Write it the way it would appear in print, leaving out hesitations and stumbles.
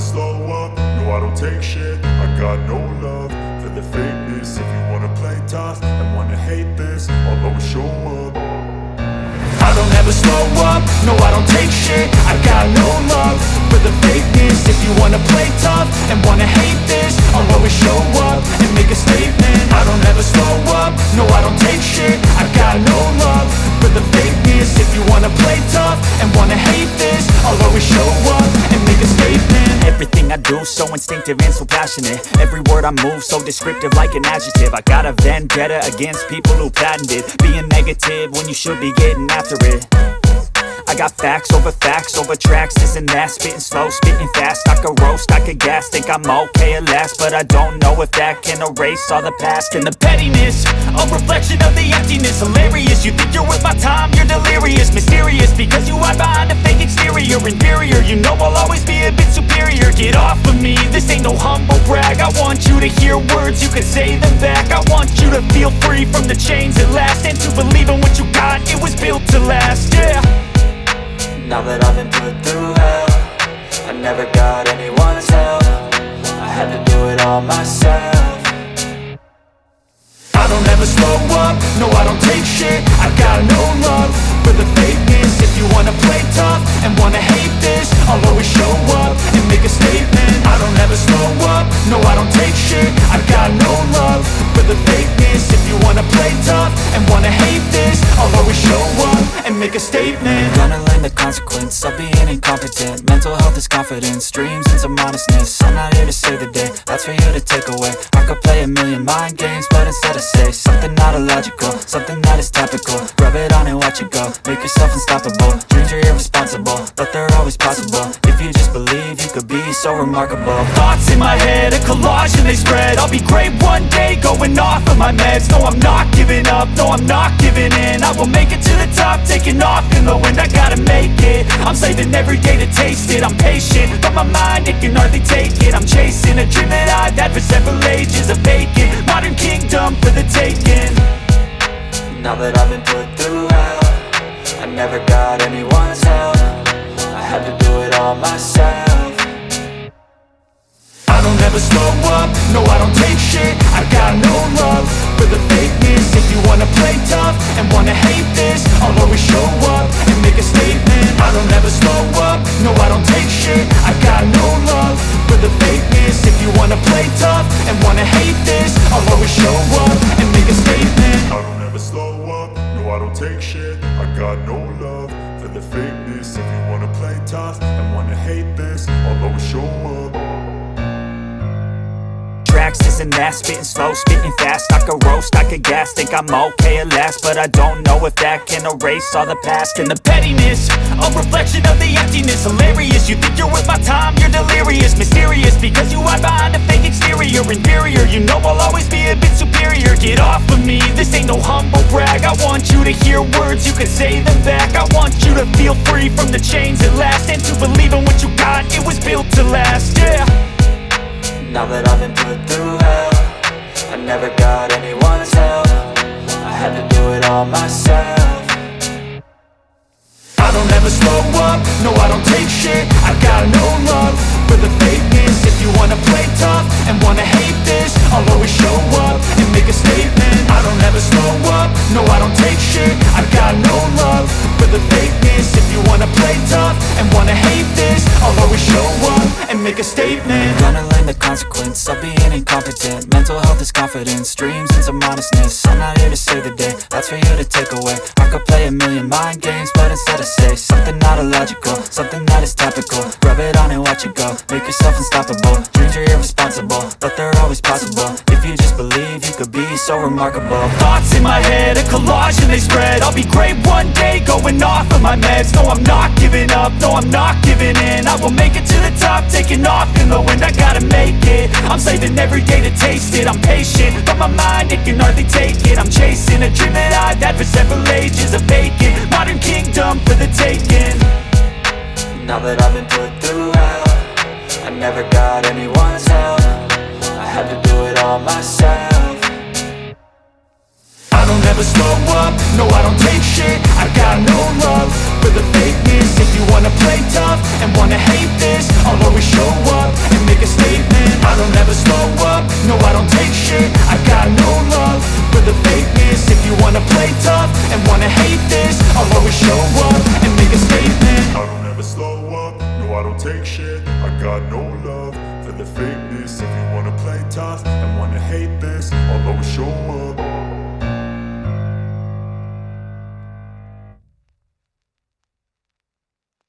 slow up, no I don't take shit. I got no love for the fakeness. If you wanna play tough and wanna hate this, I'll always show up. I don't ever slow up, no I don't take shit. I got no love for the fakeness. If you wanna play tough and wanna hate this, I'll always show up and make a statement. I don't ever slow up, no I don't take shit. I got no love for the fakeness. If you wanna play tough and wanna hate this, I'll always show up and make a statement. Everything I do so instinctive and so passionate. Every word I move so descriptive like an adjective. I got a vendetta against people who patented being negative when you should be getting after it. I got facts over tracks, this and that. Spitting slow, spitting fast. I could roast, I could gas. Think I'm okay at last, but I don't know if that can erase all the past. And the pettiness, a reflection of the emptiness. Hilarious, you think you're worth my time, you're delirious. Mysterious, because you hide behind a fake exterior. Inferior, you know I'll always be a bit superior. Get off of me, this ain't no humble brag. I want you to hear words, you can say them back. I want you to feel free from the chains at last, and to believe in what you got, it was built to last, yeah. Now that I've been put through hell, I never got anyone's help. I had to do it all myself. I don't ever slow up, no I don't take shit. I got no love for the fakeness. If you wanna play tough and wanna hate this, I'll always show up and make a statement. I don't ever slow up, no I don't take shit. I got no love for the fakeness. If you wanna play tough and wanna hate this, I'll always show up and make a statement. Gonna learn the consequence of being incompetent. Mental health is confidence, dreams and some honestness. I'm not here to save the day, that's for you to take away. I could play a million mind games, but instead I say something not illogical, something that is topical. Rub it on and watch it go, make yourself unstoppable. Dreams are irresponsible, but they're always possible. If you just believe, you could be so remarkable. Thoughts in my head, a collage and they spread. I'll be great one day, going off of my meds. No, I'm not giving up, no, I'm not giving in. I will make it to the top, taking off in the wind. I gotta make it, I'm saving every day to taste it. I'm patient, but my mind, it can hardly take it. I'm chasing a dream that I've had for several ages. A vacant, modern kingdom for the taking. Now that I've been put through hell, I never got anyone's help. I had to do it all myself. I don't ever slow up, no I don't take shit. I got no love for the fakeness. If you wanna play tough and wanna hate this, I'll always show up and make a statement. I don't ever slow up, no I don't take shit. I got no love for the fakeness. If you wanna play tough and wanna hate this, I'll always show up and make a statement. I don't ever slow up, no I don't take shit. I got no love for the fakeness. If you wanna play tough and wanna hate this, I'll always show up. Tracks, this and that, spitting slow, spitting fast. I could roast, I could gas, think I'm okay at last, but I don't know if that can erase all the past. And the pettiness, a reflection of the emptiness. Hilarious, you think you're worth my time, you're delirious. Mysterious, because you hide behind a fake exterior. Inferior, you know I'll always be a bit superior. Get off of me, this ain't no humble brag. I want you to hear words, you can say them back. I want you to feel free from the chains at last, and to believe in what you got, it was built to last, yeah. Now that I've been put through hell, I never got anyone's help. I had to do it all myself. I don't ever slow up, no I don't take shit. I got no love for the fakeness. If you wanna play tough and wanna hate this, I'll always show up and make a statement. I don't ever slow up, no I don't take shit. I got no love for the fakeness. If you wanna play tough and wanna hate this, I'll always show up and make a statement. Gonna learn the consequence of being incompetent. Mental health is confidence, dreams and some honestness. I'm not here to save the day, that's for you to take away. I could play a million mind games, but instead I say something not illogical, something that is topical. Rub it on and watch it go, make yourself unstoppable. Dreams are irresponsible, but they're always possible. If you just believe, you could be so remarkable. Thoughts in my head, a collage and they spread. I'll be great one day, going off of my meds. No, I'm not giving up, no, I'm not giving in. I will make it to the top, taking off in the wind. I gotta make it, I'm saving every day to taste it. I'm patient, but my mind, it can hardly take it. I'm chasing a dream that I've had for several ages. A vacant, modern kingdom for the taking. Now that I've been put through hell, I never got anyone's help. I had to do it all myself. I don't ever slow up, no I don't take shit. I got no love for the fakeness. If you wanna play tough and wanna hate this, I'll always show up up, no I don't take shit. I got no love for the fakeness. If you wanna play tough and wanna hate this, I'll always show